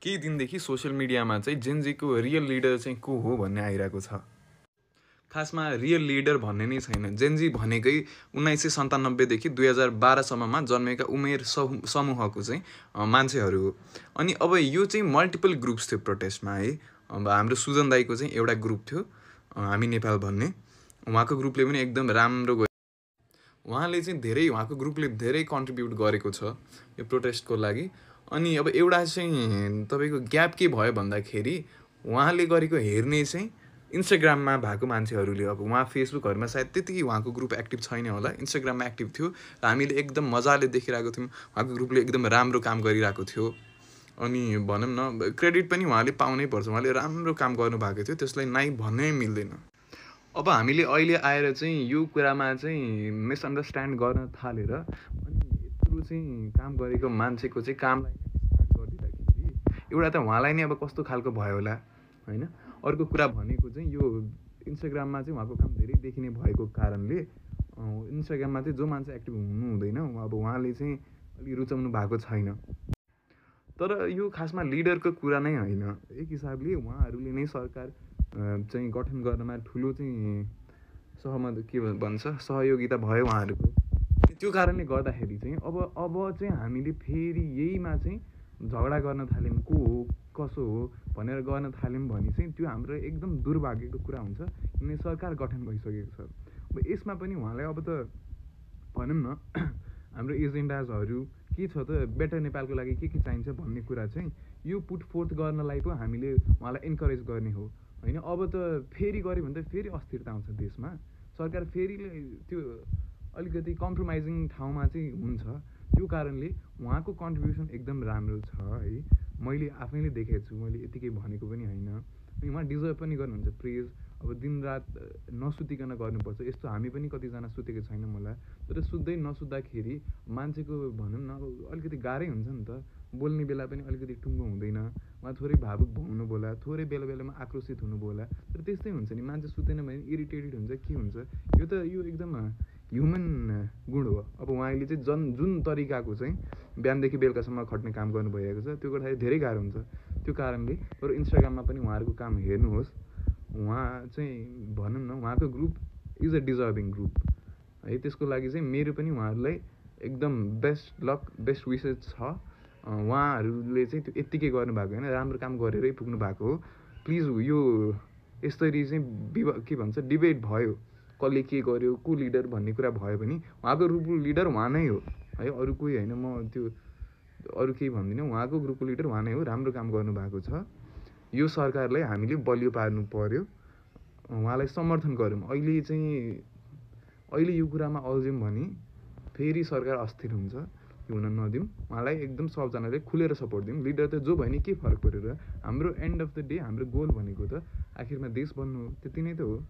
केही दिनदेखि सोसियल मिडियामा चाहिँ जेनजीको रियल लिडर चाहिँ को हो भन्ने आइरहेको छ। खासमा रियल लिडर भन्ने नै छैन। जेनजी भनेकै 1997देखि 2012सम्ममा जन्मेका उमेर समूहको चाहिँ मान्छेहरू हो। अनि अब यो चाहिँ मल्टिपल ग्रुप्स थियो प्रोटेस्टमा है। अब हाम्रो सुजन दाईको चाहिँ एउटा ग्रुप थियो, हामी नेपाल भन्ने। उहाँको ग्रुपले पनि एकदम राम्रो गयो। उहाँले चाहिँ उहाँको ग्रुपले धेरै कन्ट्रिब्युट गरेको छ यो प्रोटेस्टको लागि। अनि अब एउटा चाहिँ तपाईँको ग्याप के भयो भन्दाखेरि उहाँले गरेको हेर्ने चाहिँ इन्स्टाग्राममा भएको मान्छेहरूले, अब उहाँ फेसबुकहरूमा सायद त्यति उहाँको ग्रुप एक्टिभ छैन होला, इन्स्टाग्राममा एक्टिभ थियो र हामीले एकदम मजाले देखिरहेको थियौँ। उहाँको ग्रुपले एकदम राम्रो काम गरिरहेको थियो। अनि भनौँ न क्रेडिट पनि उहाँले पाउनै पर्छ, उहाँले राम्रो काम गर्नुभएको थियो, त्यसलाई नाइ भन्नै मिल्दैन। अब हामीले अहिले आएर चाहिँ यो कुरामा चाहिँ मिसअन्डरस्ट्यान्ड गर्न थालेर अनि यत्रो चाहिँ काम गरेको मान्छेको चाहिँ कामलाई नै स्टार्ट गरिदिँदाखेरि एउटा त उहाँलाई नै अब कस्तो खालको भयो होला होइन। अर्को कुरा भनेको चाहिँ यो इन्स्टाग्राममा चाहिँ उहाँको काम धेरै देखिने भएको कारणले इन्स्टाग्राममा चाहिँ जो मान्छे एक्टिभ हुनु हुँदैन, अब उहाँले चाहिँ अलिक रुचाउनु भएको छैन। तर यो खासमा लिडरको कुरा नै होइन। एक हिसाबले उहाँहरूले नै सरकार चाहिँ गठन गर्नमा ठुलो चाहिँ सहयोगिता भयो उहाँहरूको। त्यो कारणले गर्दाखेरि चाहिँ अब चाहिँ हामीले फेरि यहीमा चाहिँ झगडा गर्न थाल्यौँ, को हो कसो हो भनेर गर्न थाल्यौँ भने चाहिँ त्यो हाम्रो एकदम दुर्भाग्यको कुरा हुन्छ, किनभने सरकार गठन भइसकेको छ। अब यसमा पनि उहाँलाई अब त भनौँ न हाम्रो एजेन्डाजहरू के छ त, बेटर नेपालको लागि के चाहिन्छ भन्ने कुरा चाहिँ यो पुट फोर्थ गर्नलाई पो हामीले उहाँलाई इन्करेज गर्ने हो होइन। अब त फेरि गऱ्यो भने त फेरि अस्थिरता आउँछ देशमा। सरकार फेरि त्यो अलिकति कम्प्रोमाइजिङ ठाउँमा चाहिँ हुन्छ। त्यो कारणले उहाँको कन्ट्रिब्युसन एकदम राम्रो छ है, मैले आफैले देखेको छु, मैले यतिकै भनेको पनि होइन। अनि उहाँ डिजर्भ पनि गर्नुहुन्छ प्रेज। अब दिनरात नसुतिकन गर्नुपर्छ, यस्तो हामी पनि कतिजना सुतेको छैनौँ होला, तर सुत्दै नसुत्दाखेरि मान्छेको भनौँ न अब अलिकति गाह्रै हुन्छ नि त। बोल्ने बेला पनि अलिकति टुङ्गो हुँदैन, उहाँ थोरै भावुक हुनु बोला, थोरै बेलामा आक्रोशित हुनु बोला। तर त्यस्तै हुन्छ नि, मान्छे सुतेन भने इरिटेटेड हुन्छ, के हुन्छ। यो एकदम ह्युमन गुण हो। अब उहाँले चाहिँ जुन तरिकाको चाहिँ बिहानदेखि बेलुकासम्म खट्ने काम गर्नुभएको छ, त्यो गर्दाखेरि धेरै गाह्रो हुन्छ। त्यो कारणले बरु इन्स्टाग्राममा पनि उहाँहरूको काम हेर्नुहोस्। उहाँ चाहिँ भनौँ न उहाँको group is a deserving group है। त्यसको लागि चाहिँ मेरो पनि उहाँहरूलाई एकदम बेस्ट लक, बेस्ट विसेस छ। उहाँहरूले चाहिँ त्यो यत्तिकै गर्नुभएको होइन, राम्रो काम गरेरै पुग्नु भएको हो। प्लिज यो यसरी चाहिँ के भन्छ डिबेट भयो, कसले के गर्यो, को लिडर भन्ने कुरा भयो भने उहाँको ग्रुपको लिडर उहाँ नै हो है, अरू कोही होइन। म त्यो अरू केही भन्दिनँ, उहाँको ग्रुपको लिडर उहाँ नै हो, राम्रो काम गर्नुभएको छ। यो सरकारलाई हामीले बलियो पार्नु पर्यो, उहाँलाई समर्थन गरौँ। अहिले यो कुरामा अल्झ्यौँ भने फेरि सरकार अस्थिर हुन्छ, त्यो हुन नदिउँ। उहाँलाई एकदम सबजनाले खुलेर सपोर्ट दिउँ। लिडर त जो भयो नि के फरक परेर, हाम्रो एन्ड अफ द डे हाम्रो गोल भनेको त आखिरमा देश बन्नु हो, त्यति नै त हो।